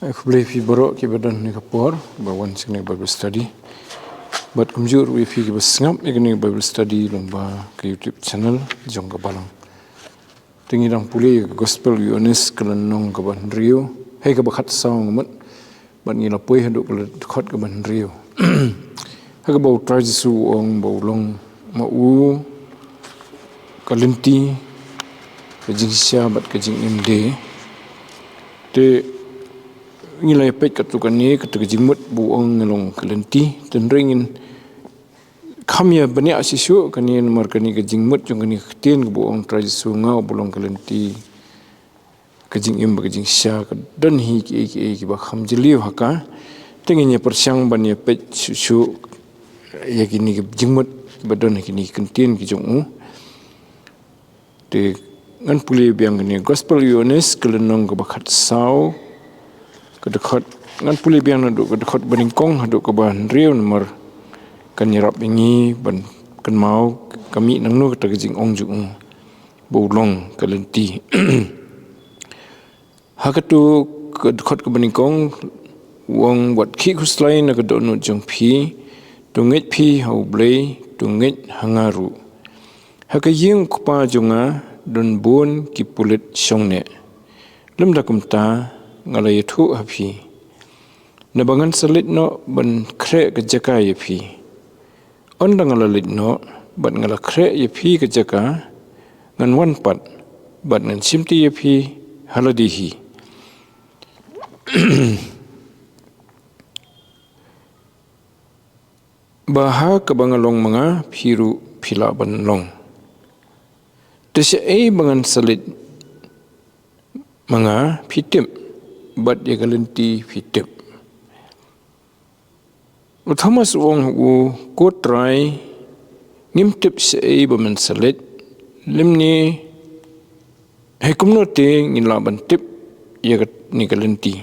Aku boleh pergi borok ke badan ni kapur, bawan sini Bible study. But kumjur we pergi bersengap ni Bible study lomba ke YouTube channel jong kabalang. Tinggi dang pulih gospel Yohanes kelenong kaban Rio. Hei kabakat song mat. Bat ni lapoi haduk dekat kaban Rio. Haka bau trajisu ong bau long mau kalenti kajing sia bat kajing MD. Te ngilai pet katukan ni kata jimut buong ngelong kelenti dan ringin kami banyak sisu kani nomor kani kejingmut jong kani ketin buong tradisi ngau bulong kelenti kejing im kejing sya dan hi ki ba kham jeliu haka tenginya persyang bania pet susu ya kini kejingmut badan kini kentin ki jong de ngan puli biang kani gospel Yohanes kelenong ke bakat sau kedekat ngan puli biang naduk kedekat beningkong haduk ke bahan Rio nomor kan nyerap ini ban kan mau kami nang nu kata kejing ong jung bolong kelenti hakatu kedekat ke beningkong wong buat ki kuslain nak donu jong pi tungit pi hau blei tungit hangaru hakayeng kupa jonga don bon ki pulit songne lem dakum ta ngalai thu hapi nabangan salit no ban kre ke jaka yapi ondang ngalalit no ban ngala kre yapi ke jaka ngan wan pat ban ngan simti yapi haladihi baha ke bangalong manga phiru phila ban long tesai bangan salit manga phitim bat ya galenti fitip. Thomas wong ko try ngimtip sei bamen salit limni hai kumno te ngila bantip ya ni galenti.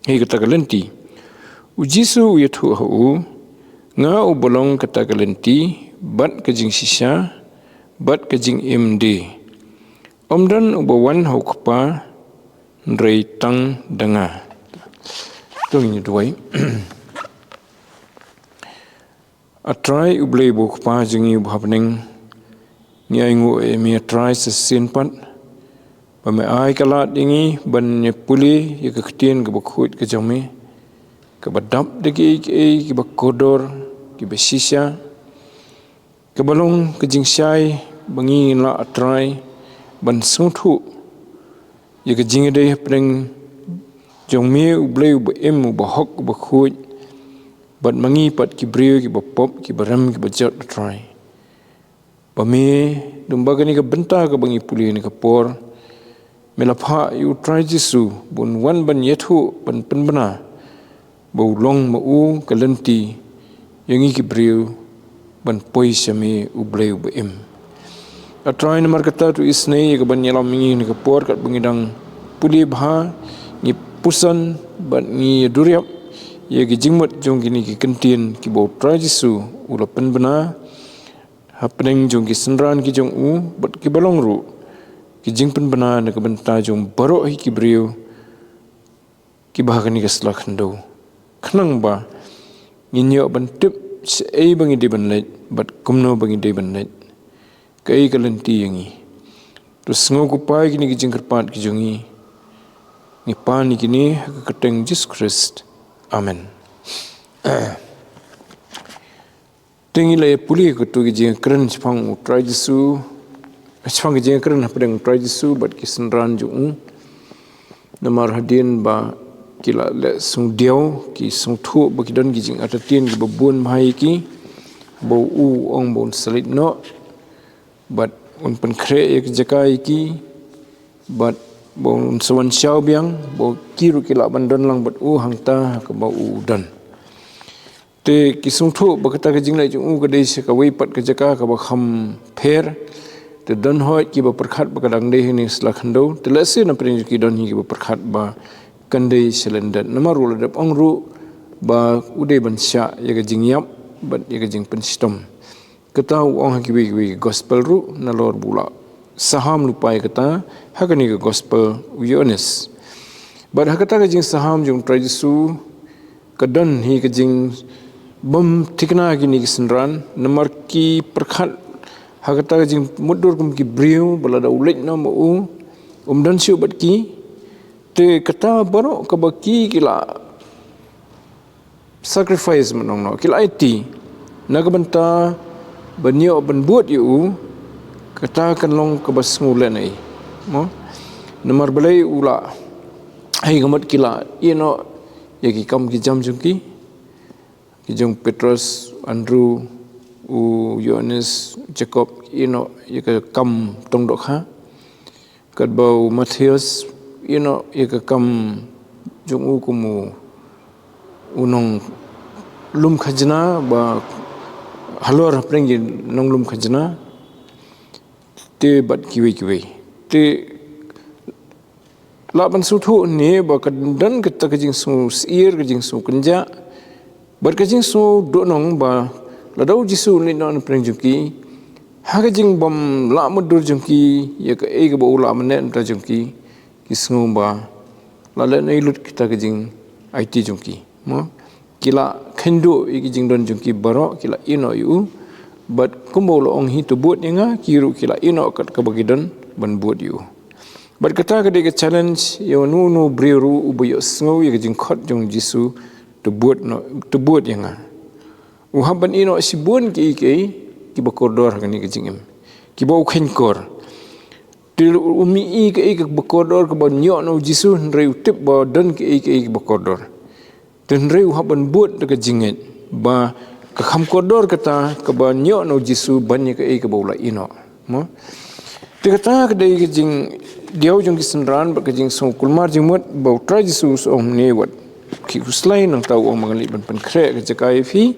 Hei kata galenti. Ujisu ya thu hu nga ubolong kata galenti bat kajing sisa bat kajing MD. Omdan ubawan hau kupa Rei tang dengar. Tu ini dua. Atrai ublei buk pa jengi ubhapning ni aingu emi atrai sesinpat. Bame ai kalat ingi ban puli ya keketien ke bakut ke jami ke badap degi ke bakodor ke besisya ke balong ke jingsai bangi la atrai ban sungtu ya kejing deh pering jong me ublei em ubahok ubakhuj bat mangi pat ki brio ki bapop ki baram ki bajat try bame dumba gani ka benta ka bangi puli ni ka por melapha you try jisu bun wan ban yethu ban penbana bau long mau kalenti yangi ki brio ban poi same ublei em atrai nomor kata tu isnei ke ban yalam mingi ni ke por kat bengidang puli bha ni pusan ban ni duriap ye ki jingmat jong kini ki kentin ki bo trajisu ula penbena happening jong ki senran ki jong bat ki balong ru ki jing penbena ne ke benta jong barok hi ki brio ki bah kani ke selak hendo khnang ba nginyo ban tip sei bangi de ban let bat kumno bangi de ban let kai kalenti yangi terus ngoku pai kini kijing kerpat kijongi ni pani kini keteng Jesus Christ amen. Tengi lai puli kutu kijing keren chpang utrai Jesu chpang kijing keren hapeng utrai Jesu bat kisenran jung namar hadin ba kila le sung diau ki sung thu ba kidon kijing atatin ki babun bhai ki bo u ong bon salit no bat un pen kre ek jakai ki bat bon sawan syau biang bo kiru kila bandan lang bat hangta ke bau dan te kisung thu bakata ke jinglai ju ke dei se ka wei pat ke jaka ka ba kham pher te don hoi ki ba perkhat ba kadang dei ni slakhando te lase na pring ki don hi ki ba perkhat ba kandei selendat namarul dap ongru ba udei ban sya ya ke jingyap bat ya ke jing penstom ketahu orang kiwi gospel ru nalor bula saham lupai kata hakani ke gospel Yohanes But hakata ka jing saham jung try Jesu kadan hi ka jing bam tikna gini kisenran namar ki perkhat hakata ka jing mudur kum ki briu balada ulet na mo dan siu bat ki te kata baro ka baki kila sacrifice manong no kila iti nagabanta banyo ban buat yu kata kan long ka bas ngulen ai mo namar balai ula ai gamat kila ino yaki kam ki jam jungki ki jung Petrus Andrew Yohanes Jacob ino yaka kam tong dok ha kat bau Matthias ino yaka kam jung kumu unong lum khajna ba halor prengi nong lum khajna te bat kiwi te laban suthu ni ba kadan kita kajing su siir kajing su kenja bar kajing su do nong ba ladau jisu ni non prenjuki ha kajing bam la mudur jungki ya ka e ga ba ula manen ta jungki kisngu ba la le nei lut kita kajing IT jungki mo kila khendo igi jingdon jungki baro kila ino yu but kumbol ong hi tu buat nga kiru kila ino kat kabagidon ban buat yu but kata ka challenge yo nu briru ubuyo sngo igi jing khot jong Jisu tu buat nga uhaban ino sibun ki bakordor ngani ki jingem ki bau khenkor til umi ki bakordor ka ban yo no Jisu reu tip ba dan ki bakordor dan reu haban buat dekat jinget ba ka kham kodor kata ka ba nyo no Jisu banyak ka baula ino mo te kata ka dei ka jing diau jong kisenran ba ka jing so kulmar jingmut ba tra Jisu so ne wat ki kuslai nang tau ong mangalit ban pen kre ka jakai fi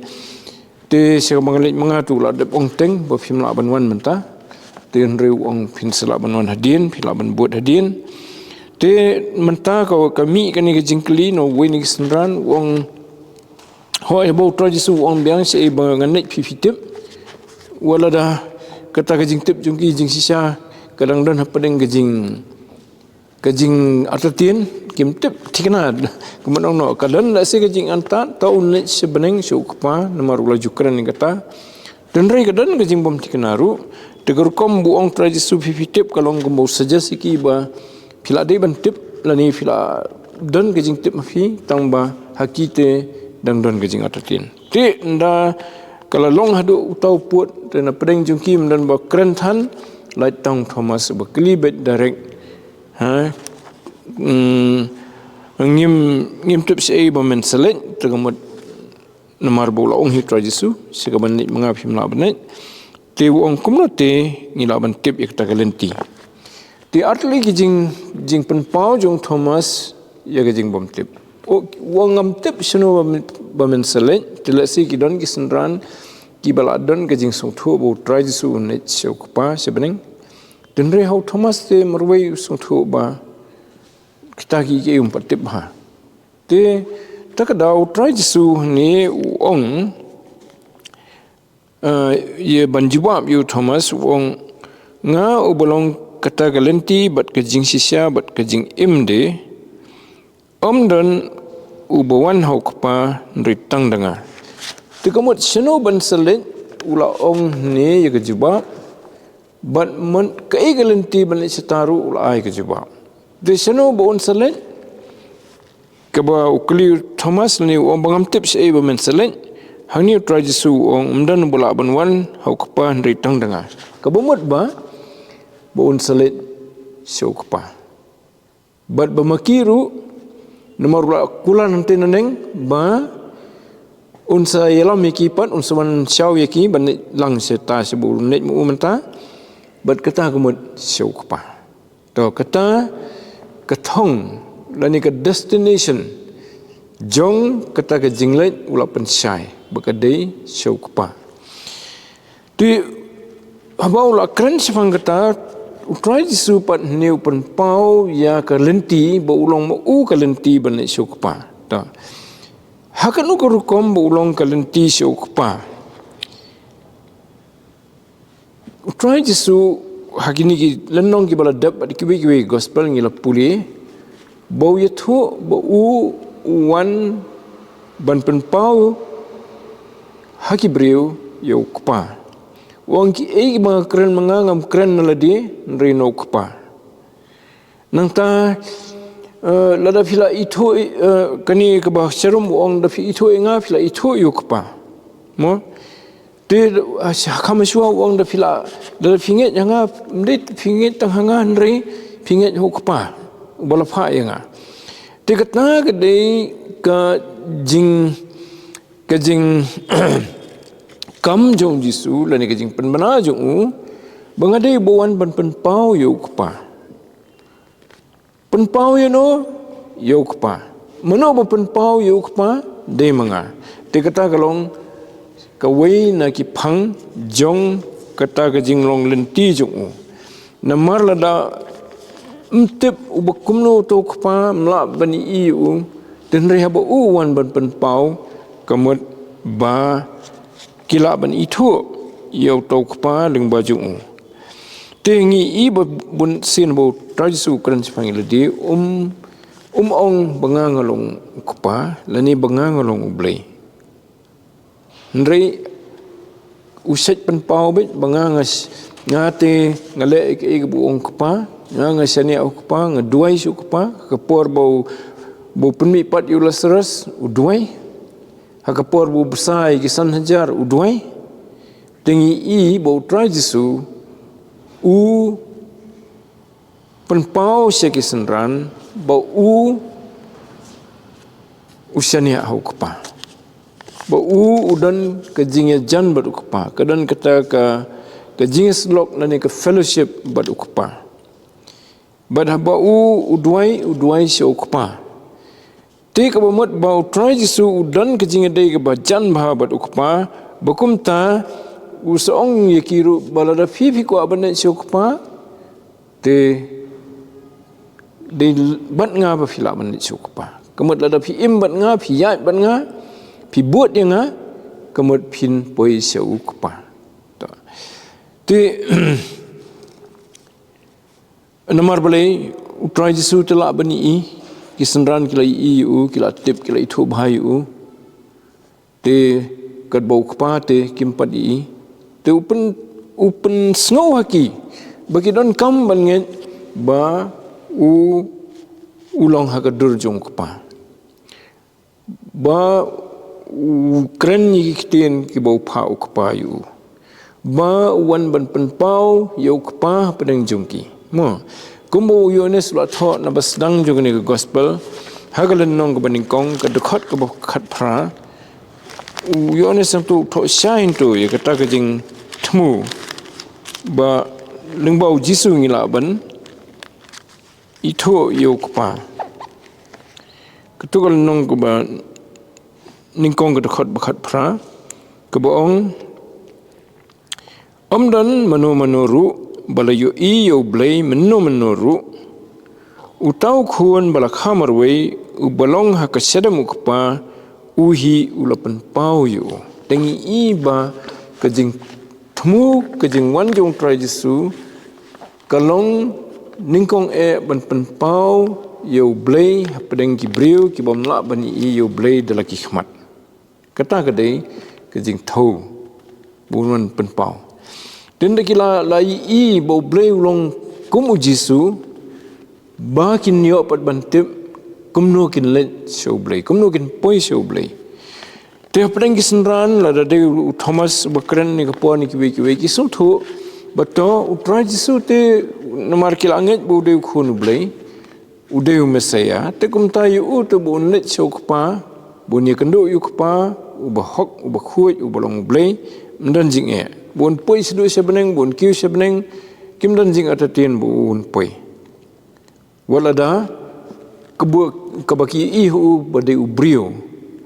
te se mangalit mangatu la de ong teng ba phim la ban wan menta te reu ong pin sala ban wan hadin phila ban buat hadin te menta kami kani ke jingkli no winning senran wong hoi bo tra Jisu wong biang se ba nganek pipitip wala da kata ke jingtip jungki jing sisa kadang dan hapadeng ke jing atatin kimtip tikna kemenong no kadang da se ke jing anta tau ne sebeneng sukpa nomor ula jukran ni kata dan rai kadang ke jing bom tiknaru tegur kom bu ong tra Jisu pipitip kalong gembau saja siki ba pila dei ban tip lani pila don gejing tip mafi tangba hakite dang don gejing atatin ti nda kala long hadu utau put tena pedeng jungki dan ba krentan light tang Thomas ba klibet direct ha ngim tip sei ba men selek tegamot namar bola ong hitra Jisu segaban ni mengapi mla benet ti ong kumnote ngilaban tip ikta kalenti ti artli ki jing penpau jong Thomas ya ke jing bom tip wong ngam tip sunu ba men selek tilasi ki don ki senran ki baladon ke jing song thu bo try Jisu ne chok pa sebeneng den re hau Thomas te merwei song thu ba kita ki patip ha te takadau try Jisu ni ong ye banjibab yu Thomas wong nga ubolong kata galenti bat kejing sisya bat kejing imde dan ubawan hau kepa nritang dengar tekamut seno ban selet ula ong ne ye kejibab bat men kai galenti ban setaru ula ai kejibab de seno bon selet keba ukli Thomas ni ong bangam tips ai ba men selet hangni tra Jisu ong umdan bola ban wan hau kepa nritang dengar kebumut ba bon selit syukpa bat bamakiru nomor kula nanti neneng ba unsa yelam yakipat unsa man syau yaki ban lang seta sebul net mu menta bat kata kemut syukpa to kata ketong lani ke destination jong kata ke jinglet ula pensyai bakadai syukpa di habau la kren sifang kata utrai Jisu pat new pen pau ya ka lenti ba ulong mo u ka lenti ban syukpa ta hakan ko rukom ba ulong ka lenti syukpa utrai Jisu hakini ki lenong ki bala dap ki gospel ngila puli bau ye thu bau wan ban pen pau haki brio yo kupa wang ki e ba kren mangangam kren naladi rino kupa nang ta lada phila itho kani ka ba serum ong da phi itho nga phila itho yo kupa mo te khamasua ong da phila da phinget nga mrit phinget tang hanga nri phinget ho kupa bala pha nga te katna ka dei ka jing kam jong jisu lani ka jing pen bana jong bangade bowan ban pen pau yo kupa pen pau no yo kupa mano ba pen pau yo kupa de manga te kata kalong ka wei na ki phang jong kata ka jing long lenti jong na mar la da mtep ubakumno to kupa mla bani iu den re haba wan ban pen pau kamut ba kila ban itu yo to kupa ling baju tengi i bun sin bo trajisu kran sipangil di ong bangangalong kupa lani bangangalong ublay nrei uset pen pau bet bangangas ngate ngale ke bu ong kupa nga sani au kupa ngaduai su kupa kapor bau penmi pat yu lasras uduai hakapor bu besai kisan hajar uduai tengi i bau trajisu penpau sekisan ran bau usania au kupa bau udan kejingnya jan batu kupa kadan kata kejingnya slok nani ke fellowship batu kupa bad bau uduai se kupa te ka bomot bau try jisu udan kejingnya dei ke bajan bah batu kupa bakum ta usong yakiru balada fifi ko abanan se kupa te de bat nga ba fila ban se kupa kemut lada fi im bat nga fi yat bat nga fi buat dia nga kemut pin poi se kupa te namar balai utrai jisu tela bani i kisenran kila i kila tip kila itu bhai te kat bau kupa te kimpat i te upen snow haki bagi don kam banget ba ulang hakadur jong kupa ba kren yi kitien ki bau pa kupa yu ba wan ban pen pau yo kupa pedang jongki mo kumbo yones lo tho na basdang jogni gospel hagalan nong ko baningkong ka dekhat ka khat phra yones sam tu tho shine tu ye kata ka jing thmu ba lingbau jisu ngila ban itho yo kupa ketugal nong ko ba ningkong ka dekhat bakhat phra ka boong omdan manu balayo iyo blay menuru utau kuan balak hamarway ubalong hakasyadam ukpa uhi ulapan pau yu tengi iba kajing temu kajing wanjong trajisu kalong ningkong ban pen pau yo blay hapadeng kibriu kibam la bani iyo blay dalaki khmat kata kadai kajing thau bunuan pen pau dan kila lai i bau blay ulong kum ujisu bakin yo pat bantip kumno kin let show blay kumno kin poi show blay te pedang kisenran la de Thomas bakran ni kapo ni kiwe kisum thu bato utrai jisu te nomar kilanget bu de khun blay ude mesaya te kumta yu to bu let show kpa bu ni kendo yu kpa ubahok ubakhuj ubalong blay mdan jinge bon poi sedu sebeneng bon kiu sebeneng kim dan jing atatin bon poi walada kabaki ihu bade ubrio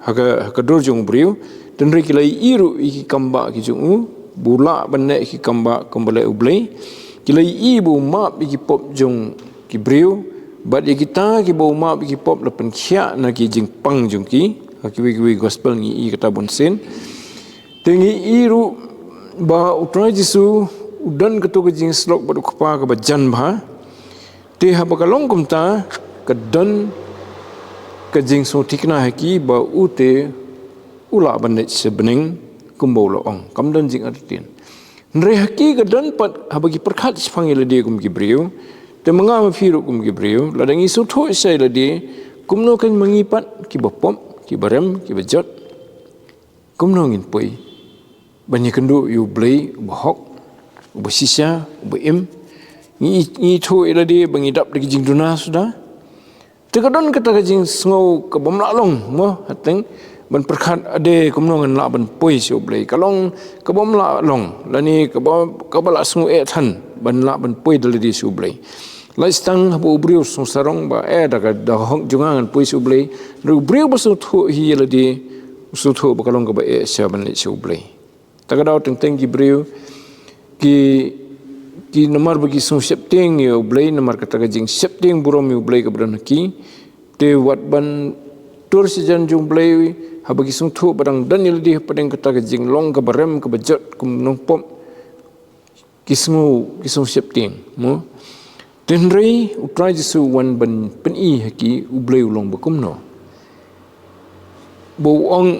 haka dorjong ubrio dan rekilai iru iki kamba ki jungu bula bane iki kamba kembale ublei kilai ibu map iki pop jong ki brio bad iki ta ki bau map iki pop lapan khia na ki jing pang jong ki hakiwi gospel ni i kata bon sen tengi iru ba utrai jisu udan ketu ke jing slok badu kapa ke bajan bha te ha bakalong kumta kedan kejing so tikna haki ba ute ula bandit sebening kumbau loong kam dan jing artian nre haki kedan pat habagi perkhat sipangil dia kum gibriu te mangam firu kum gibriu ladang isu tho sai ladi kumno kan mengipat ki bopom ki barem ki bejot kumno ngin poi banyak kendu yu blai bahok ubasisya ubaim ni tho ladi bangidap de jing duna sudah tekadon kata jing sngau ke bomlalong mo hateng ban perkhat ade kumno ngan la ban poi si blai kalong ke bomlalong lani ke bala sngu than ban la ban poi daladi si blai lai stang habu briu song sarong ba daga da hong jungan poi si blai ru briu basu tho hi ladi usu tho ba kalong ke ba sya ban si blai takadau teng gi briu ki nomor bagi sung septing yo blai nomor kata jing septing burom yo blai ke badan ki te wat ban tur sejan jung blai ha bagi sung thu badang dan yeldi padang kata jing long ke barem ke bejot kum nong pom kismu septing mo tenrei utrai jisu wan ban pen i haki ublai ulong bakum no bo ong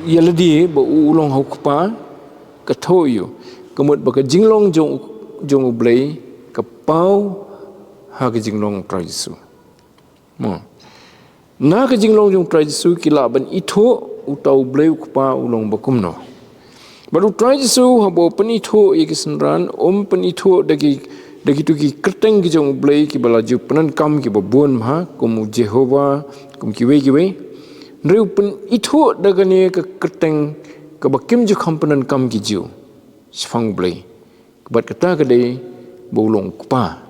yeldi bo ulong hokpa ka thoyo kemut baka jinglong jong ublai kapau ha ke jinglong utrai jisu mo na ke jinglong jong utrai jisu kila ban itho utau ublai ukpa ulong bakum no baru utrai jisu habo pen itho ikisenran pen itho dagi tu ki kerteng ki jong ublai ki balaju penan kam ki babon ha kum Jehova kum ki we nreu pen itho dagane ke kerteng ke bakim ju kampenan kam ki ju sifang ublai kebat kata kedai bolong kupa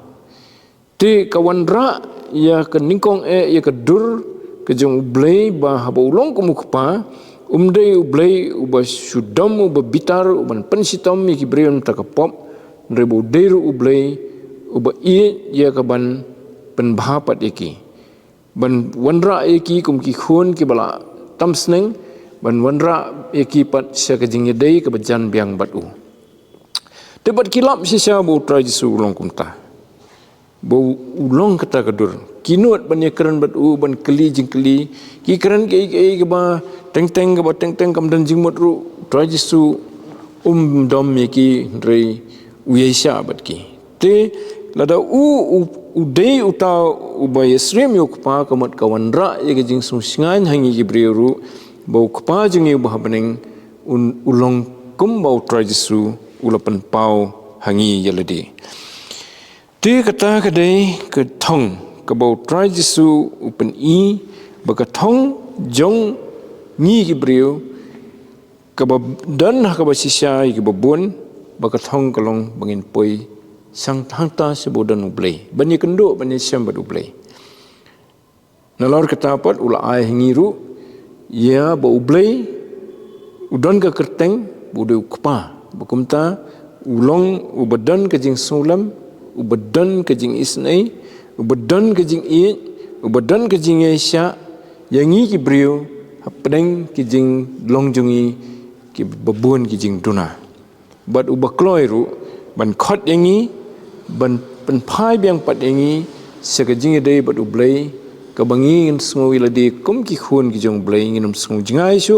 te kawan ra ya ke ningkong ya ke dur ke jong ublai ba bolong kumu kupa umdai ublai uba sudam uba bitar uban pensitam ki breon takapop rebo deru ublai uba ya ke ban penbahapat iki ban wanra iki kum ki khun ki bala tamsneng ban wanra iki pat sia ke jing yedai ke bajan biang batu tebat kilap sisa bo utrai jisu ulong kumta bo ulong kata kedur kinut ban keran batu ban keli jing keli ki keran ke ba teng ke ba teng kam dan jing mot ru utrai jisu dom ki rei uyesha bat ki te lada udei uta ubay srim yo kpa kamat kawan ra ye jing sung singan hangi gibriru bo kpa jing yu bahabening ulong kum ba utrai jisu ulapan pau hangi yaladi te kata kadai ke thong ke bau trai jisu upen i baka thong jong ni gibriu ke dan ka basisya ke babun baka thong kalong bangin poi sang hangta sebodan ublai bani kendo bani syam bad ublai nalor kata pat ula ai hangiru ya ba ublai udan ka kerteng budu kpa bukumta ulong ubadan ke jing sulam ubadan ke jing isnai ubadan ke jing i ubadan ke jing isya yangi ki brio hapdeng ke jing longjungi ki babun ke jing duna bad ubakloi ru ban khot yangi ban penpai biang pat yangi sekejing dei bad ublai kabangi semua wiladi kum ki khun ki jong blai nginum semua jingai su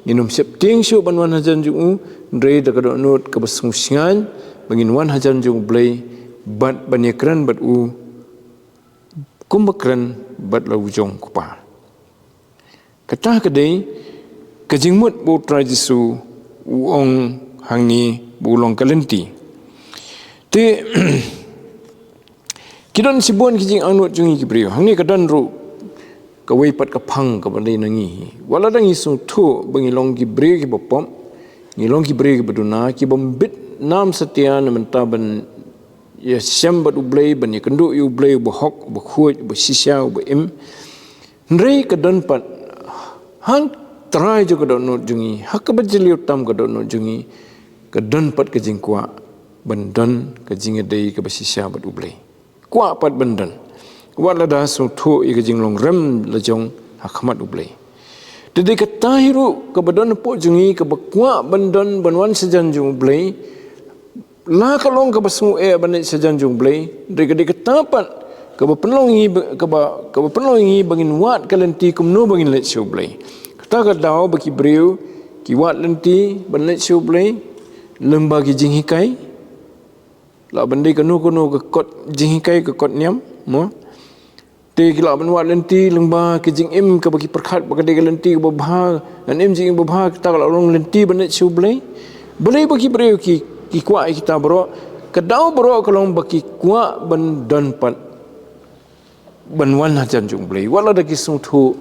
nginum septing su ban wan hajan ju ndrei da kadon not ka basung singan bangin wan hajan ju blai bat banyakran bat kumbakran bat lau jong kupa kata kedai kejingmut bo trai jisu uong hangi bulong kalenti te kidon sibon kijing anut jungi kibriu hangi kadan ru kawai pat kapang ka bandai nangi wala dangi sung thu bangilong kibriu ki bopom ngilong kibriu ki baduna ki bombit nam setia mentaban ya syambat ublai ban ya kendu yu ublai bahok bakhuj basisya im ndrei kadan pat hang trai jo kadon not jungi hak bajili utam kadon not jungi kadan pat kejing kwa bandan kejing dei ke basisya bat ublai kwa pat bandan wala da so thu i kejing long rem lajong hakmat ublai dede katahiru ke badan po jungi ke bakwa bandan banwan sejan jung ublai la kalong ke basu banit sejan jung ublai de ketapat kaba penlongi bangin wat kalenti kumno bangin let show blay kata ka daw baki breu ki wat lenti ban let show blay lemba ki jinghikai la bandai kanu ke kot jinghikai ke kot niam mo te ki la ban wat lenti lemba ki jing im ka baki perkhat baka de lenti ke babha dan im jing babha kata ka long lenti ban let show blay boleh baki breu ki kwa kita bro kadau bro kalong baki kwa ban dan pat ban wan hajan jung blay wala da kisung thu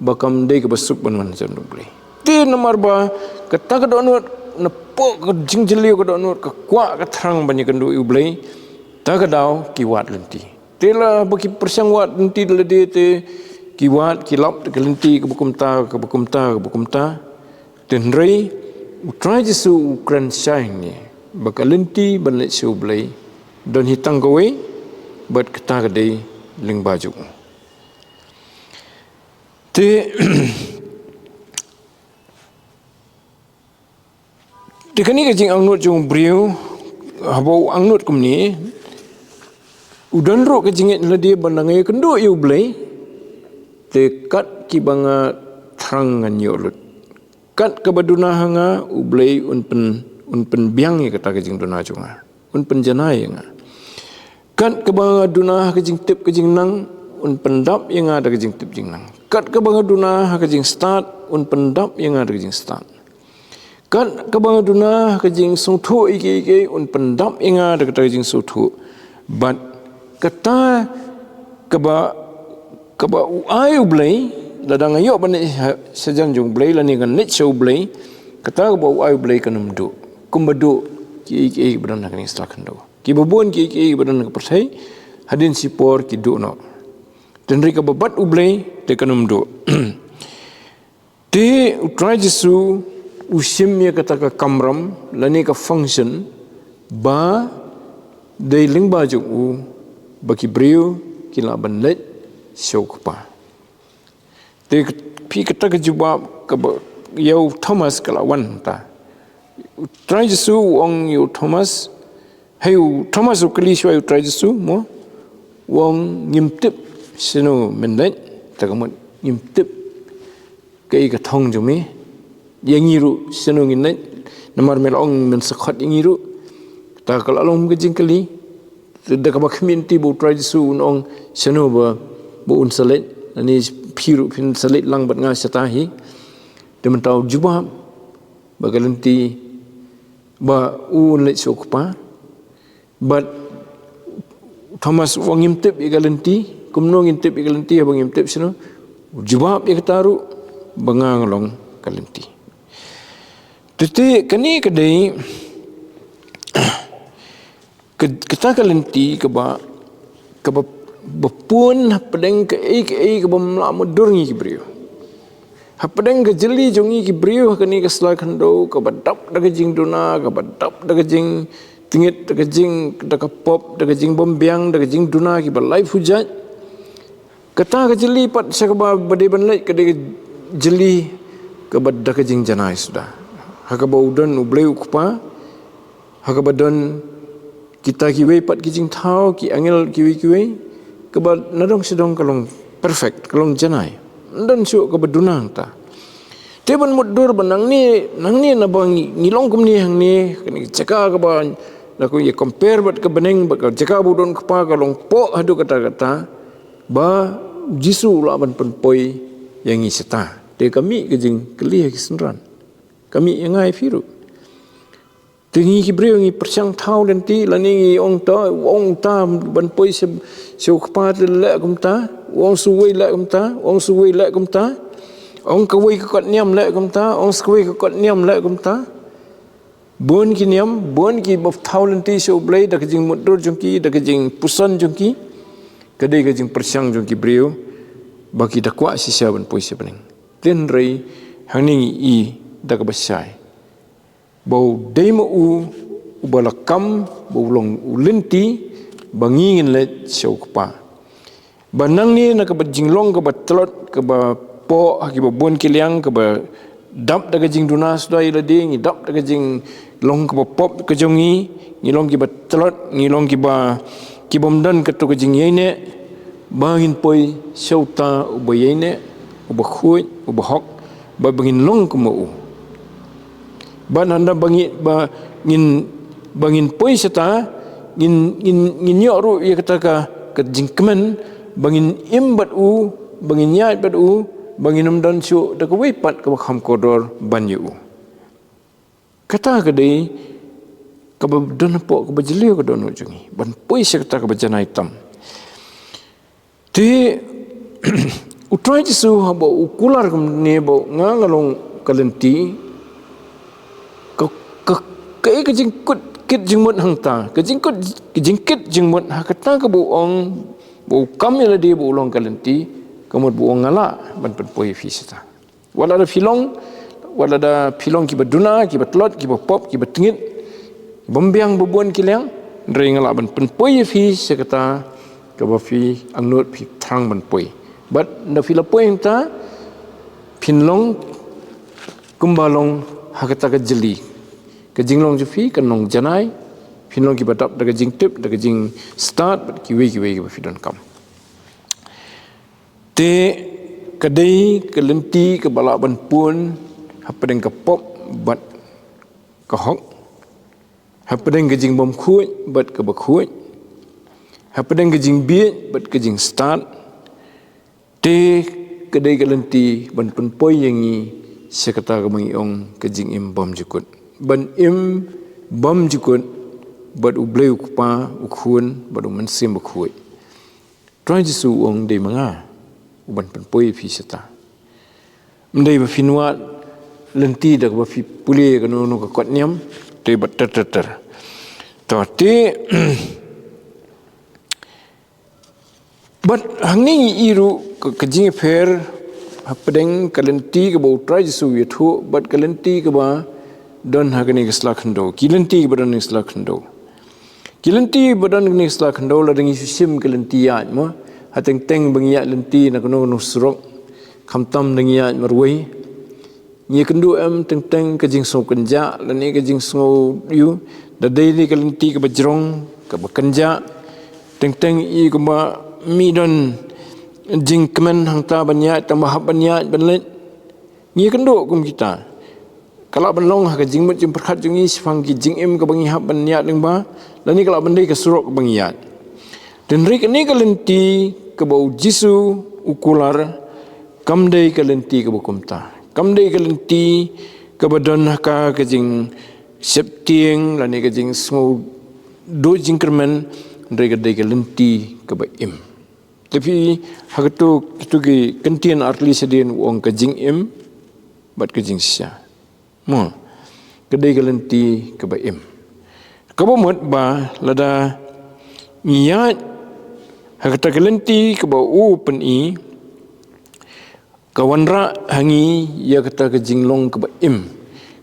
bakam dei ke basuk ban wan hajan jung blay ti nomor ba kata ka donut na po ka jingjeliu ka donut ka kwa ka thrang ban yakan du blay ta ka daw ki wat lenti te la baki persang wat lenti le de te ki wat ki lap ke lenti ke bukum ta ten rei utrai jesu ukran shine ni baka lenti ban le su blay don hitang gawe bat kata ka dei ling baju te dekani ke jing angnut jung briu habo angnut kumni udan ro ke jingit ladi banangai kendo yu blai te kat ki banga trangan yolut kat ke baduna hanga ublai unpen biang ye kata ke jing duna junga unpen janai nga kat ke banga duna ke jing tip ke jing nang un pendap yang ada ke jing tip jing nang kat ke banga duna ke jing start un pendap yang ada ke jing start kat ke banga duna ke jing suthu ike un pendap yang ada ke jing suthu but kata keba uai ublai ladang ayo ban sejan jung blai lani kan net show blai kata keba uai ublai kanum du kumbadu ki badan kan istakan do ki babon ki badan ka persai hadin sipor ki du no dan rika babat ublai te kanum do te utrai jesu usim ya kata ka kamram lani ka function ba dei ling ba ju baki brio kila ban let syokpa te pi kata ka jubab ka yau Thomas kalawan ta try jesu ong yu Thomas hey Thomas ukli shwa yu try jesu mo wong ngimtip sino mendet takamot ngimtip kai ka thong jumi yangiru sino nginnet namar melong men sakhat yangiru ta kalalong ke jingkali da ka community bu try jesu ong sino ba bu un salet ani piru pin salet lang bat nga satahi demen tau jubab bagalanti ba un let sokpa but Thomas wong ngimtip igalanti kumno ngimtip igalanti abang ngimtip sino jubab ya kataru banganglong kalanti tete kani kadai kita kalanti keba bapun pedeng ke bam la mudur ngi brio hapadeng ke jeli jongi ki brio kani ke selakan do ke badap daga jing duna ke badap daga jing tingit daga jing daga pop daga jing bombiang daga jing duna ki balai hujat kata ke jeli pat sakaba bade banlai ke jeli ke daga jing janai sudah hakaba udan ublei ukpa hakaba don kita kiwe pat ki jing thau ki angel kiwe ke nadong sedong kalong perfect kalong janai dan syuk ke bedunang ta teban mudur benang ni na bang ngilong kum ni hang ni kini caka ke ba aku ye compare bat ke beneng bat caka budon kepa kalong po hadu kata-kata ba jisu la ban penpoi yang ngi seta te kami ke jing kelih ki senran kami yang ngai firu tingi ki breu ngi persang thau dan ti lani ngi ong ta ban poi se kepa le kum ta ong suwei le kum ta ong kawai ke kot niam le kum ta ong skawai ke kot niam le kum ta bon ki niam bon ki bof thau lan ti so blai da jing mudur jongki da jing pusan jongki kadai ke jing persang jongki breu bagi da kwa sisa ban poi se bening ten rei haning i da ka basai bau demo balakam bau long ulenti bangingin le syokpa banang ni nak jinglong ke batlot ke ba po haki ba bon kiliang ke ba dap daga jing duna sudah ila ding dap daga jing long ke ba pop ke jongi ngilong ki batlot ngilong ki ba ki bom dan ka to jing yene bangin poi shauta u bayene u bakhui u bahok ba bangin long ku mau ban anda bangin poi seta ngin yoru ya kata ka jingkemen bangin imbat u bangin nyat bat u bangin dan syu da ko wipat ka kham kodor banyu kata ka dei ka don po ka bajliu ka don jungi ban poi se kata ka bajana hitam ti utrai jisu habo ukular ne bo ngalong kalenti ka jingkut kit jingmut hangta ka jingkit jingmut hakata ka bu ong bu kam ya di bu long kalenti kamut bu ong ngala ban poi fisita wala da filong ki baduna ki batlot ki bapop ki batengit bombiang bubuan ki leng ndrei ngala ban poi fi sekata ka ba fi anut fi thang ban poi but na fi la poi ta pinlong kumbalong hakata ka jeli ka jinglong ju fi ka nong janai pinlong ki batap daga jing tip daga jing start but ki we ki ba fi don kam te kadai kelenti ke balak ban pun hapadeng ke pop bat ke hok hapadeng ke jing bom khuj bat ke bakhuj hapadeng ke jing biet bat ke jing start te kadai kelenti ban pun poi yangi sekata ke mengiong ke jing im bom jukut ban im bom jukut bat ublei ukpa ukhun bat mensim bakhuj trai jisu ong de manga uban penpoi fi seta mendai ba finwa lenti dak ba fi puli ka no ka kot nyam te bat ter to te bat hangi iru ka jing fer hapdeng kalenti ka ba utrai jisu yethu bat kalenti ka ba don hagani ka slakhndo kilenti ka ba don slakhndo kilenti ba don ni slakhndo la dengi sim kalenti ya mo hateng bangiya lenti na kuno surok khamtam nangiya marwai ni kendu am teng ke jing so kenja lani ke jing so yu da daily ke lenti ke bajrong ke bekenja teng i ke ma midon jing kemen hangta banya tambah banya benlet ni kendu kum kita kalau benlong ha ke jing mut jing perkhat jing i sifang ki jing em ke bangi hab banya ding ba lani kalau bendai ke surok ke bangiya dan rik ni ke lenti ke bau jisu ukular kamdei ke lenti ke bukumta kamdei ke lenti ke badan ka ke jing septieng lani ke jing smo do jingkermen ndai ke lenti ke ba im tapi hagatu kitu ki kentian artli sedien wong ke jing im bat ke jing sia mo kedai ke lenti ke ba im kabomot ba lada niat hakata kelenti ke bau pen i kawanra hangi ya kata ke jinglong ke ba im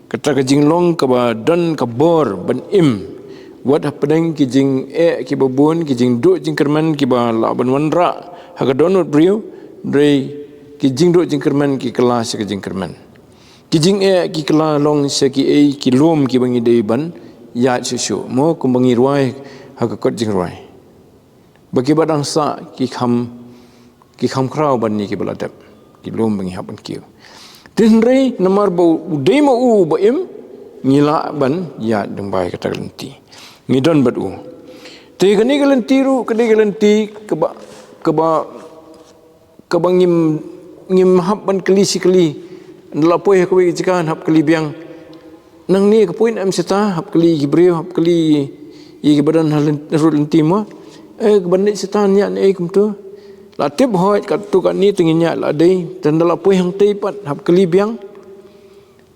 kata ke jinglong ke ba don ke bor ban im wat hapdeng ki jing ki babun ki jing do jingkerman ki ba la ban wanra haga donut brio dre ki jing do jingkerman ki kelas ke jingkerman ki jing ki kela long se ki ki lom ki bangi dei ban ya susu mo kumbangi ruai haga kot jing ruai bagi badang sa ki kham krau ban ni ki baladap ki lom bangi haban ki tinrei namar bo dei mo u ba im ngila ban ya deng bai kata lenti ngidon bat u te gani galenti ru kede galenti ke ba ngim hab ban keli sikeli ndalapoi ko wi jikan hab keli biang nang ni ke poin am seta hab keli gibreu hab keli i badan lenti mo bandit setan nya nei kum tu la tip hoi kat tu kat ni tenginya la dei tendala poi hang tei pat hab keli biang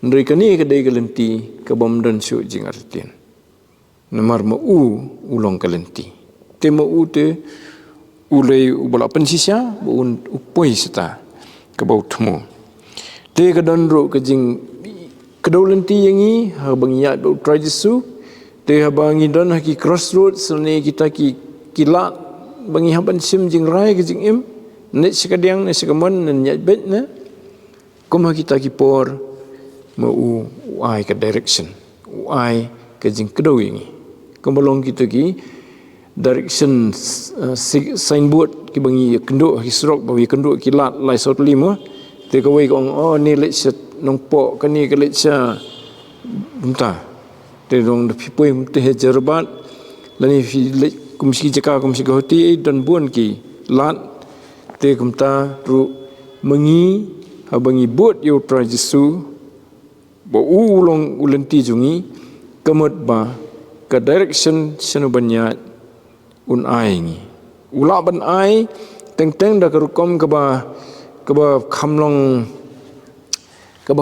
ndri kani ke dei kelenti ke bom dan su jing artin namar ma ulong kelenti te ma te ulei ubala pensisia bu upoi seta ke bau temu te ke don ro ke jing kedolenti yangi ha bangiat bu try jisu te ha bangi don ha ki crossroads ne kita kila bangi haban sim jing rai ke jing im net sekadiang ne sekamon ne nyat bet ne kuma kita ki por ma ai ke direction ai ke jing kedau ini kembalong kita ki direction signboard ki bangi kenduk hisrok bagi kenduk kilat lai sot lima te ka wei kong ni lech nong po kan ni ka lech bunta te dong de pipoi te jerbat lani fi lech kumsi jaka kumsi hoti dan buan ki lat te kumta ru mengi habangi bot yo tra Jesu bo ulong ulenti jungi kamot ba ka direction senu banya un ai ngi ula ban ai teng da karukom ka ba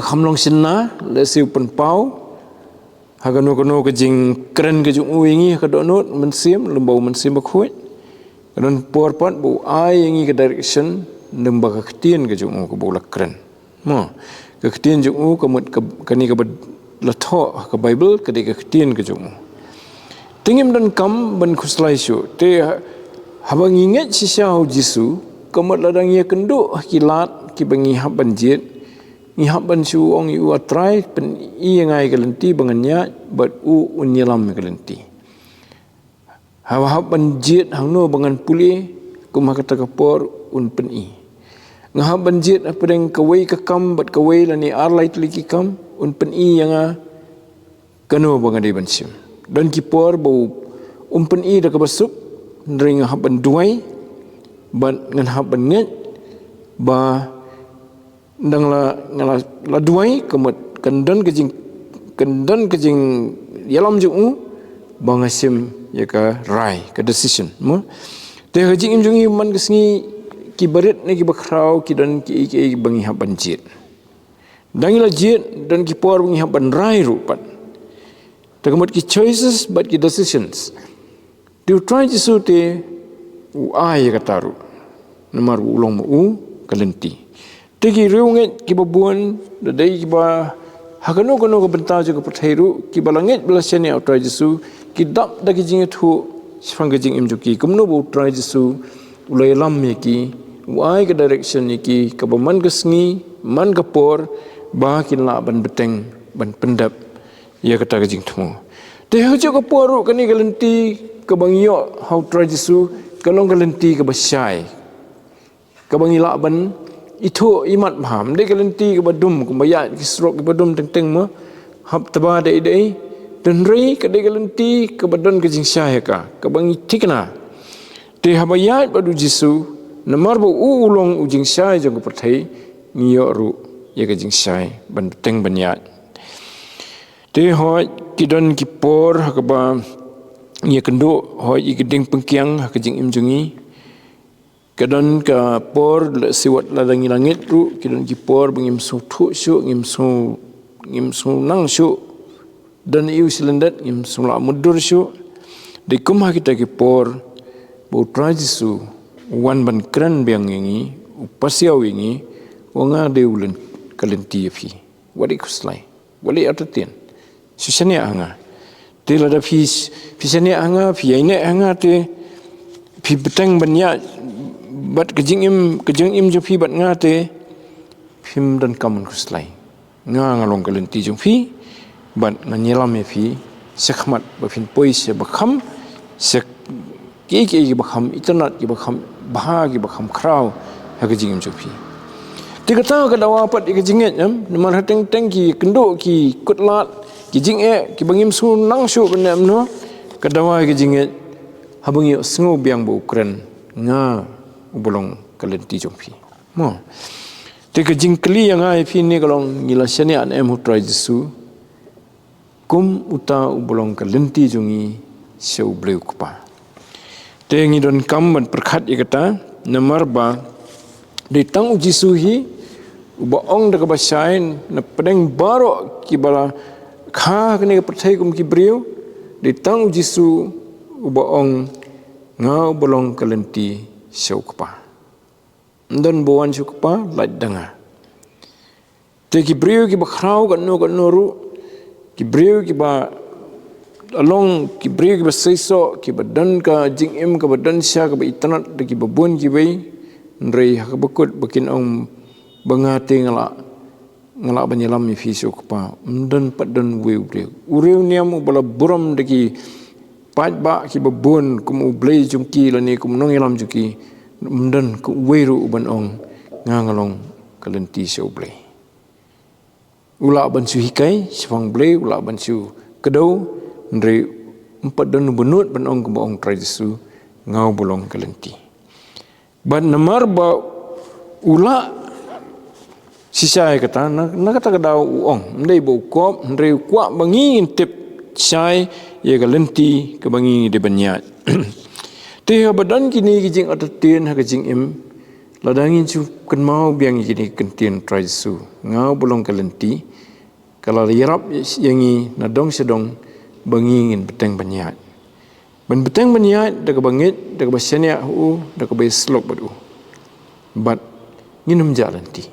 khamlong sinna le siu pen pau hagano kono ka jing kren ka jung uingi ka donot mensim lembau mensim bakhoi dan porpat bu ai ngi ka direction nemba ka ktien ka jung ka bola kren mo ka ktien jung ka mut ka ni ka latho ka bible ka de ka ktien ka jung tingim dan kam ban khuslai syu te habang inget si syau Jesu kamat ladang ia kenduk kilat ki bangi hab banjit ngi hab ban syu ong yu atrai pen i ngai kalenti banganya bat u unyelam kalenti hab banjit hangno bangan puli kumah kata kapor un pen i ngahab banjit apa deng kawai ka kam bat kawai lani arlai tuliki kam un pen i yang kano bangade bansim dan kipor bau umpen i da kabasuk ndring haban duai ban ngan haban nget ba ndang la duai kemet kendan kejing yalam ju bangasim ya ka rai ka decision mo te hajing imjungi man kesngi ki barit ne ki bakrau ki dan ki bangi haban jit dangila jit dan kipor bangi haban rai rupat Tagamot ki choices but ki decisions. Dia try Jesu te ai kataru. Namar ulong mu kalenti. Tegi reunget ki babuan dai ki ba hakano kono ko benta jo ko pathairu ki balanget belasene au try Jesu ki dap da ki jinget hu sifang ki jing imjuki kumno bu try Jesu ulai lam ki ai ka direction ki ka baman kesngi man kapor ba kin la ban beteng ban pendap ia kata kajing temu. Dia hujung ke poruk kani galenti ke bangio how try Jesu kalong galenti ke basyai. Ke bangi lakban itu imat paham. Dia galenti ke badum ke bayat ke serok ke badum teng-teng mo hab taba dai dan rei ke dia galenti ke badan ke jing syai ka. Ke bangi tikna. Dia habayat badu Jesu namar bu ulong ujing syai jong ke perthai ngio ru ya ke jing syai ban teng banyat. Te hoi kidan kipor hakaba ngia kendo hoi igeding pengkiang hakajing imjungi kadan ka por siwat ladangi langit ru kidan kipor bengim su thu syu ngim su nang syu dan iu silendat ngim su la mudur syu de kumha kita kipor bo trajisu wan ban kran biang ngi upasiau ngi wanga de ulen kalenti fi wadi kuslai wali atatin susania anga te lada fisania anga fi aine anga te fi beteng banya bat kejing im jo fi bat nga te phim dan kamun kuslai nga ngalong kalenti jong fi bat nganyelam me fi sekhmat ba fin pois ba kham sek ki bakham internet ki bakham bahagi bakham kraw ha kejing im jo fi te kata ka dawa pat ki jinget nam nomor hateng ki kendo ki kutlat ki jing ki bangim su nang su benem no kadawa ki jinget habangi sngo biang bu kren nga ubolong kalenti jongpi mo te ke jing kli yang ai fi ni kalong ngila shani an em hu try Jesu kum uta ubolong kalenti jongi seu bleu kpa te ngi don kam ban perkhat ikata namar ba de tang Jesu hi uba ong de ka basain na pedeng baro ki bala kha kene perthai kum ki brio di tang Jesu uba ong ngau bolong kalenti syukpa dan bawan syukpa lait danga te ki brio ki bakhrau kan no ru ki brio ki ba along ki brio ki ba seiso ki badan ka jing im ka badan sya ka ba itanat de ki babun ki bai ndrei ha bakut bakin ong bangate ngala banyelam mi fisu kpa mdan padan weu bre ureu niam bala buram deki pat ba ki babun kum ublei jungki lani kum nong yalam jungki mdan ku weru ban ong ngangalong kalenti se ublei ula ban su hikai sifang blei ula ban su kedau ndre empat dan benut ban ong kum ong tradisu ngau bolong kalenti ban namar ba ula sisai kata na kata kadau uong ndai bo kop ndre kwa bangi intip sai ye kalenti ke bangi de banyat te badan kini kijing atatien ha kijing im ladangin su kan mau biang kini kentien tradisu ngau bolong kalenti kalau yarap yangi nadong sedong bangingin beteng banyat ban beteng banyat daga bangit daga basanya daga beslok badu bat nginum jalanti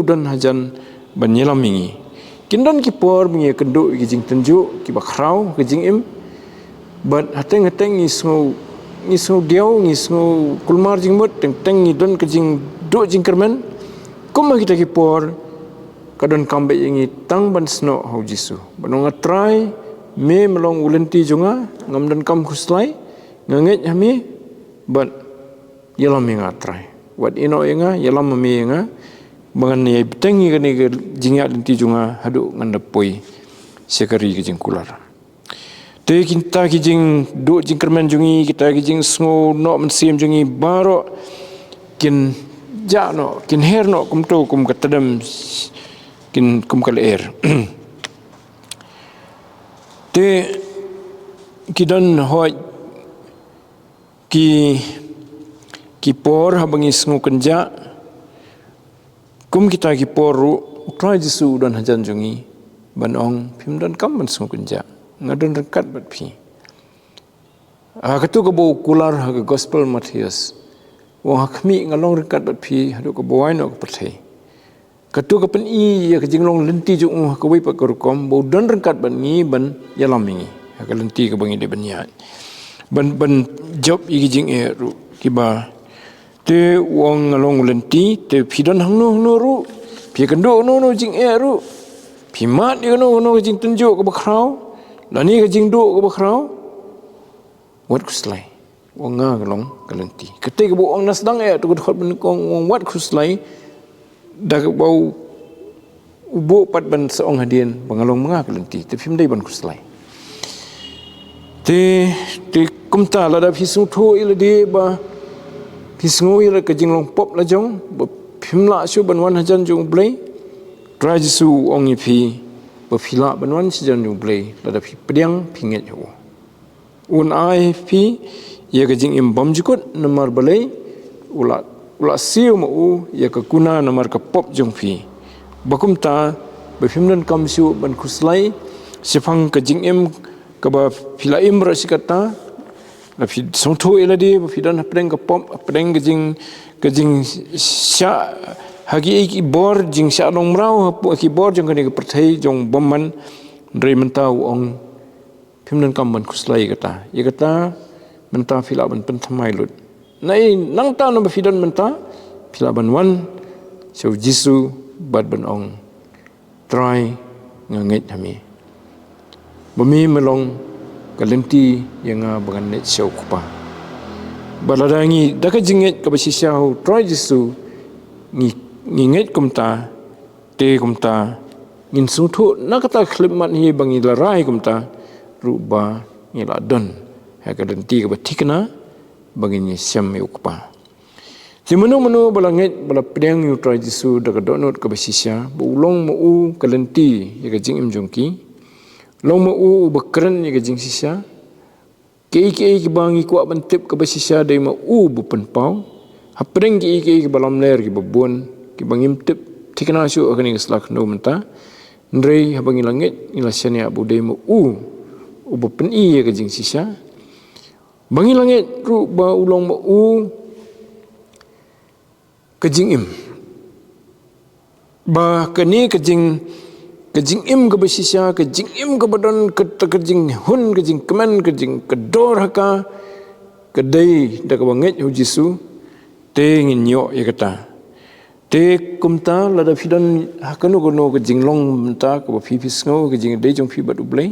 dan hajan banyelam mingi kindan kipor mingi kenduk kijing tenjuk ki bakrau kijing im bat hateng ngisngo diau ngisngo kulmar jingmut teng ngidon kijing do jingkermen kuma kita kipor kadon kambe yangi tang ban sno hau jisu banong atrai me melong ulenti jonga ngamdan kam khuslai nganget hami bat yalam minga atrai wat ino inga yalam me inga bangan ni betengi kani jingat lenti jonga hadu ngandapoi sekari kijing kular te kita kijing do jingkermen jongi kita kijing sngo no mensim jongi baro kin jano kin herno kumto kum katadam kin kum kal air te kidan hoi ki por habangi sngu kenja kum kita ki poru try jisu dan hajan jungi banong phim dan kam ban sngu kenja ngadon rekat bat phi katu ko bo kular ha gospel Matthias wa khmi ngalong rekat bat phi hadu ko boy no ko pathai katu ka pen i ya ka jinglong lenti ju ka wei pa kor kom bo don rekat ban ngi ban yalam mingi ka lenti ka bangi de banya ban job i jing e ru kiba te wong ngalong lenti te pidon hangno ru pi kendo no jing e ru pi mat di no jing tunjuk ka bakrau lani ka jing do ka bakrau wat kuslai wong ngalong ka lenti kete ka bo ong nasdang e tu khot ban kong wat kuslai dak bau ubo pat ban seong hadian bangalong menga kelenti te phim dai ban kuslai te kumta la da phisung tho il de ba phisngo il ka jinglong pop la jong ba phim la su ban wan hajan jong blai try jisu ong i phi ba phila ban wan si jan jong blai la da phi pediang phinget ho un ai phi ye ka jing im bam jukut namar balai ula siu mau ya ka kuna namar ka pop jong phi bakum ta ba phimnan kam siu ban khuslai sifang ka jing em ka ba phila im ra sikata la phi songtho eladi ba phidan apreng ka pop apreng ka jing sha hagi ki bor jing sha long rau ki bor jong ka ni ka perthai jong bomman rei mentau ong phimnan kam ban khuslai kata ya kata menta phila ban pen thamai lut nai nang ta no fidan menta phila ban wan so jisu bad ban ong try nganget hami bumi melong kalenti yang bangan net show kupa baladangi daka jinget ka basisya ho try jisu nginget kumta te kumta ngin sungthu nakata khlimat hi bangi larai kumta ruba ngila don ha kalenti ka batikna bagini siam ukpa simenu balangit bala pedang yu try jisu daga donot ka basisya bulong mu kalenti ya jing im jongki long mu bakran ya jing sisya ki bangi ku bantip ka basisya dai mu bupen pau hapreng ki balam ler ki babon ki bangim tip tikna su akani slak no menta ndrei habangi langit ilasanya budai mu bupen ya jing sisya bangi langit ru ba ulong ma kejing im ba kani kejing im ke basisya kejing im ke badan kejing hun kejing kemen kejing kedor haka kedai dak bangit hu jisu te nginyo ya kata te kumta lada fidan hakanu kono kejing long menta ke fifis ngo kejing dai jong fi badu blai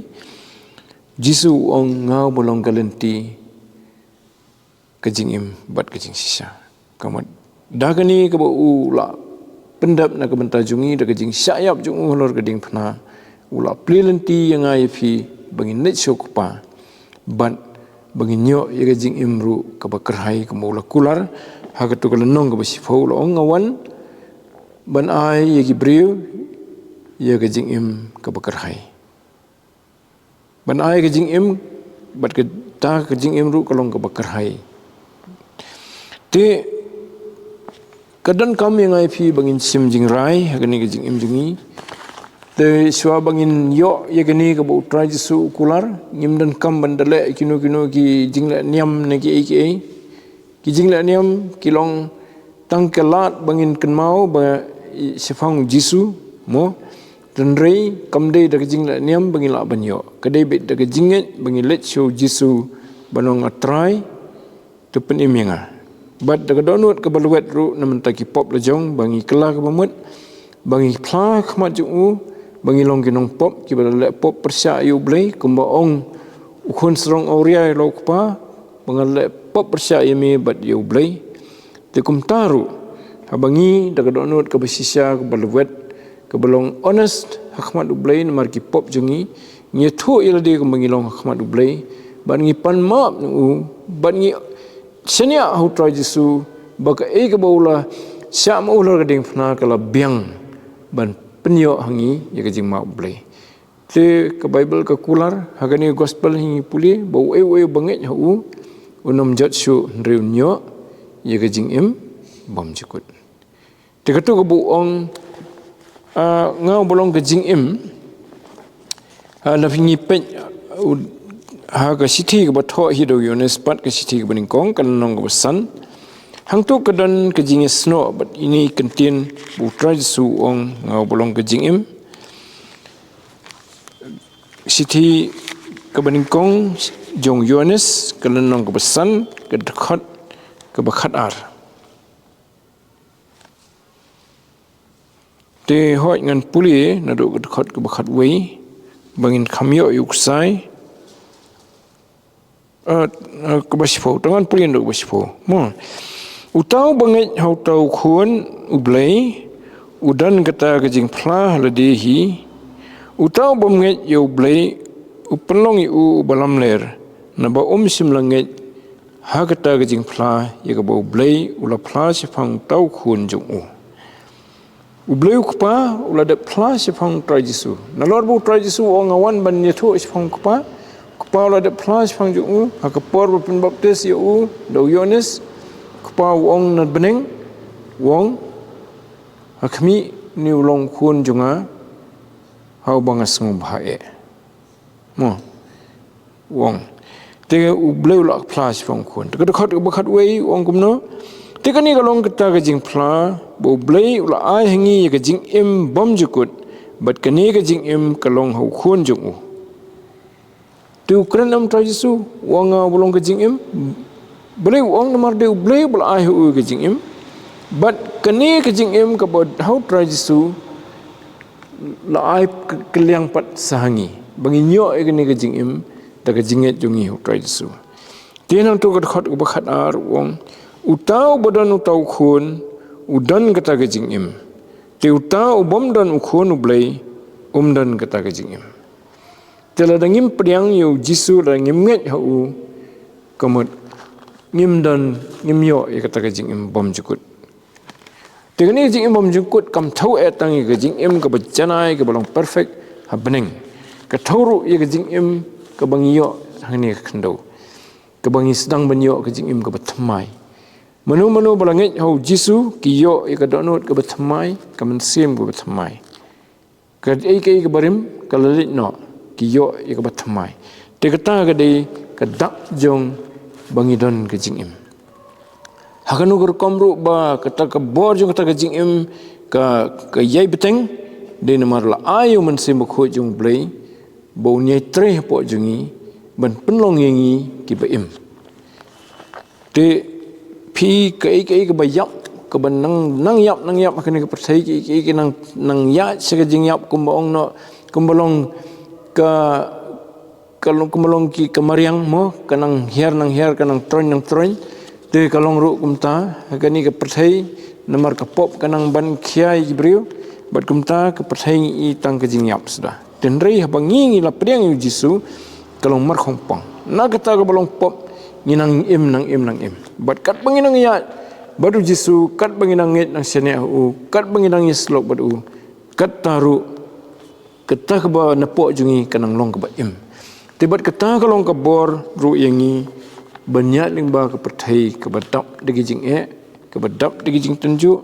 Jisu ong ngau bolong galenti kajing im bat kajing sisa. Kamat dagani ke ula pendap na ke bentajungi da kajing syayap jung ulor gading pena ula plilenti yang ai fi bangin net syokpa bat bangin nyok ya kajing imru ke bakerhai ke ula kular hagatu kelenong ke basifau ula ong ngawan ban ai ya gibriu ya kajing im ke bakerhai ban ai kajing im bat ke ta kajing imru kalong ke bakerhai te kadan kami yang ai fi bangin sim jing rai hagani kajing im jungi te swa bangin yo ya gani ke bu trai jisu kular ngim dan kam bandale kino ki jingla niam ne ki jingla niam kilong tangkelat bangin kenmau ba sifang jisu mo dan rei kamde da jingla niam bangin la banyo kadai bet da jinget bangin let show jisu banong atrai tu pen imenga bat da donut ke baluet ru namen taki pop lejong bangi kelah ke bamut bangi pla khmat ju bangi long kinong pop ki bala pop persya yu blai kumba ong ukun serong auria lo kpa bangal pop persya yemi bat yu blai te kum taru habangi daga donut ke besisya ke balwet ke belong honest hakmat u blai namar ki pop jungi ngi thu ila de kum bangi long hakmat u blai ban ngi pan map u ban ngi senia hu try jisu baka e ke baula syam ulur gading fna kala biang ban penyo hangi ya kajing mak blai te ke bible ke kular hagani gospel hingi puli bau e banget hu unom jat shu riu nyo ya kajing im bom jukut te katu ke bu ong ngau bolong kajing im la hingi pet ha ka sithi ke batho hido yones pat ke sithi ke beningkong kan nong ke besan hang tu kedan kejing sno but ini kentin butra su ong ngau bolong kejing im sithi ke beningkong jong yones kelenong ke besan ke dekat ke bakat ar te hoi ngan puli na do ke dekat ke bakat wei bangin kamyo yuksai ke basifo tangan puli ndo basifo mo utau banget hau tau khun ublai udan kata kejing plah ladehi utau banget yo ublai upenlong u balam ler na ba sim langet ha kata kejing plah ya ka ba ublai ula plah sifang tau khun jung ublai ukpa ula de plah sifang trajisu na lor bu trajisu ongawan ban yethu sifang ukpa ula de plah sifang jung ha ka por pen baptis yo do yones kpa wong na beneng wong hakmi ni ulong khun junga hau bangas ngubhae mo wong te ubleu lak flash fong khun te khat bakhat wei wong kumno te kani kalong kata ka jing phla bo blei ula ai hangi ka jing im bom jukut bat kani ka jing im kalong hau khun jungu tu krenam trajisu wong bolong ka jing im boleh uang nomor dia boleh bola ahu kejing im, but kini kejing im kabod how try jisu la ai keliang pat sahangi bangi nyo kini kejing im da kejinget jungi how try jisu tiang tu kat bakat ar uang utau badan utau khun udan kata kejing im te utau bom dan ukhun ublai dan kata kejing im tela dangim priang yu jisu dangim nget hau kamut ngim dan ngim yo ya kata kajing im bom jukut tegani kajing im bom jukut kam thau etang kajing im ka bajanai ka balong perfect ha beneng ka thauru ya kajing im ka bangi yo hangni khando ka bangi sedang banyo kajing im ka batmai manu balanget hau jisu ki yo ya ka donot ka batmai ka mensim ka batmai ka ei ka barim ka lalit no ki yo ya ka batmai te kata ka dei ka dak jong bangidon kejing im hakanu gerkomru ba kata ke bor jung kata kejing im ka yai beteng de namar la ayu mensim bukho jung blai bau nyai tre po jungi ban penlong yangi ki ba im te pi ke bayap ke ban nang yap hakani ke percaya ki nang ya sekejing yap kumbaong no kumbalong ka kalong kemelong ki kemariang mo kanang hiar kanang troin te kalong ru kumta kani ke perthai namar ka pop kanang ban khiai jibriu bat kumta ke perthai i tang ke jingyap sudah den rei habangi la priang yu jisu kalong mar khong pang na kata ke balong pop nginang im bat kat banginang ya badu jisu kat banginang nget nang sene u kat banginang islok badu kat taru ketah ke ba nepok jungi kanang long ke ba im tibat ketah kalong ke bor ru yangi banyak lingba ke perthai ke badap degi jing ke badap degi jing tenju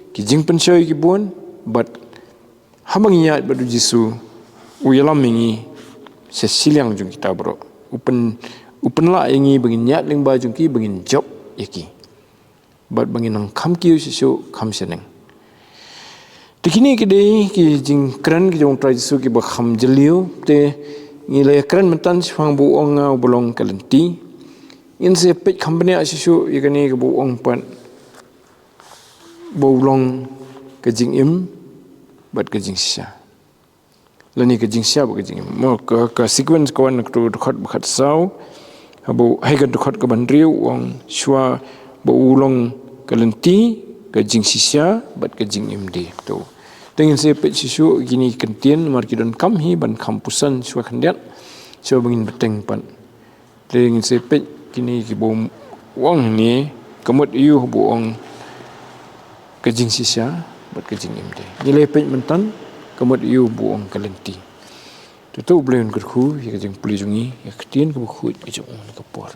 ki jing pensoi ki buan bat habang yat badu jisu uyalam mingi sesiliang jung kita bro upen la yangi bangin yat lingba jung ki bangin job yaki bat bangin nang kham ki sisu kham seneng tikini kidei ki jing kran ki jong trai jisu ki ba kham jeliu te ngilai kran mentan sifang bu ong ngau bolong kalenti in se pet company asisu yakani ke bu ong pan bolong ke jing im bat ke jing sia lani ke jing sia ba ke jing mo ka sequence kawan tu khat bakhat sau habu haigan tu khat ke bandriu ong shwa bu ulong kalenti ke jing sia bat ke jing im di tu dengan saya pet sisu gini kentian markidon kam hi ban kampusan sua kandiat sua bangin beteng pan dengan saya pet gini ki bom wang ni kemut iu buong kejing sisa bat kejing imde nilai pet mentan kemut iu buong kalenti tu belian kerku ya kejing puli jungi ya ketian ke buku kejing ke por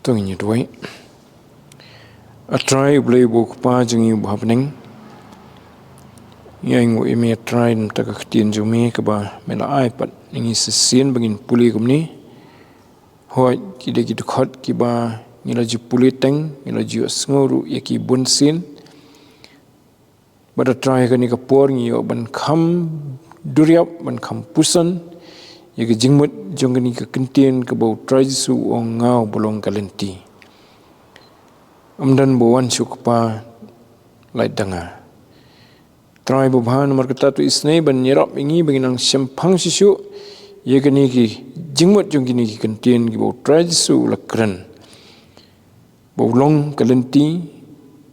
tu ngi doi a try beli buku pa jungi bu happening yang imi try tak ketian jumi ke ba mela iPad ngi sesin bangin puli kumni hoi kide ki khot ki ba ngila ji puli teng ngila ji snguru yaki bunsin bada try ka ni ka por ngi yo ban kham duryap ban kham pusan yaki jingmut jong ni ka kentien ka bau try su ong ngau bolong kalenti amdan bowan sukpa lai danga try bubhan nomor kata tu isnei ban nyerap ingi banginang sempang sisu yakani ki jingmut jong kini ki kentien ki bau trajisu lakran bau long kalenti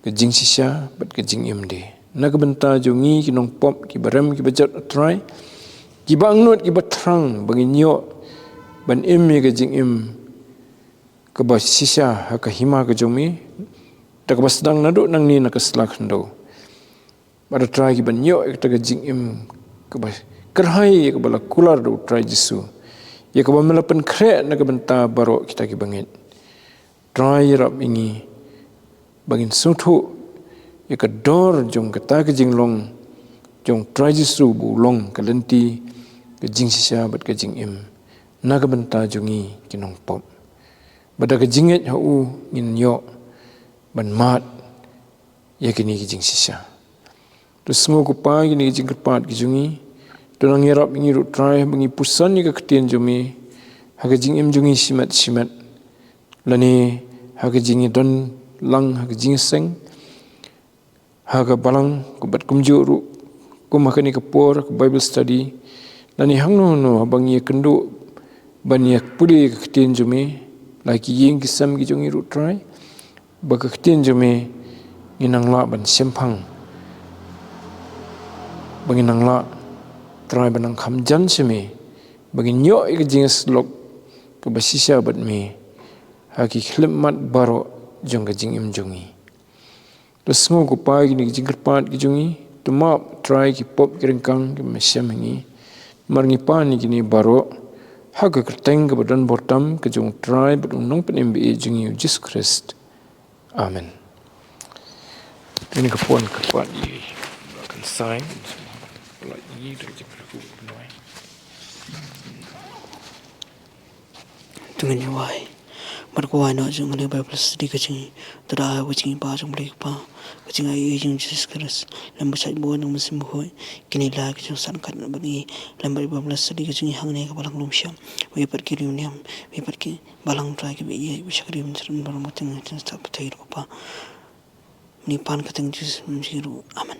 ke jing sisa bat ke jing imde nak benta jongi ki nong pop ki baram ki bajat try ki bangnut ki batrang bangin yo ban im ke jing im ke bas sisa ha ka hima ke jomi tak bas dang nadu nang ni nak selak ndo pada try ki ban yo ke jing im ke bas kerhai ke bala kular do try jisu ya ke bamelapan krek nak benta baro kita ki bangit try rap ini bangin sutu ya ke dor jong kata ke jinglong jong try jisu bu long kalenti ke jing sisa bat ke jing im nak benta jongi kinong pop bada ke jinget hau ngin yo ban mat ya kini ke jing sisa terus semua ku pa gini ke jing kepat ki jongi Tulang ngerap ingi rut try bangi pusan ni ke ketian jumi haga jing im jungi simat lani haga jingi don lang haga jing seng haga balang kubat kumju ru kum hakani ke por ke Bible study lani hangno no bangi kendu banyak puli ke ketian jumi lagi ying kisam ki jungi rut try ba ke ketian jumi nginang la ban sempang bangi nang la try banang kham jan semi bagi nyo ik jingas lok ke basisa bat me haki khlemat baro jong ke jing im jongi terus ngo ko pa gini jing kerpat ki jongi tumap try ki pop kirengkang ki mesam ngi marngi pa ni gini baro haga kerteng ke badan bortam ke jong try bat nong pen mbe jongi Jesus Christ amen ini kepuan kerpat di akan sign like ni dah dengan nyawai berkuai nak jeng ada Bible study kecing tera kecing pa jeng boleh pa kecing ai jeng Jesus Christ lambat sai buat nang mesim hoi kini lah kecing sankat bagi lambat Bible study kecing hang ni ke balang lum syam we pergi niam we pergi balang try ke be bisa kirim ceram baru mateng ceram tak betul pa ni pan kecing Jesus menjiru aman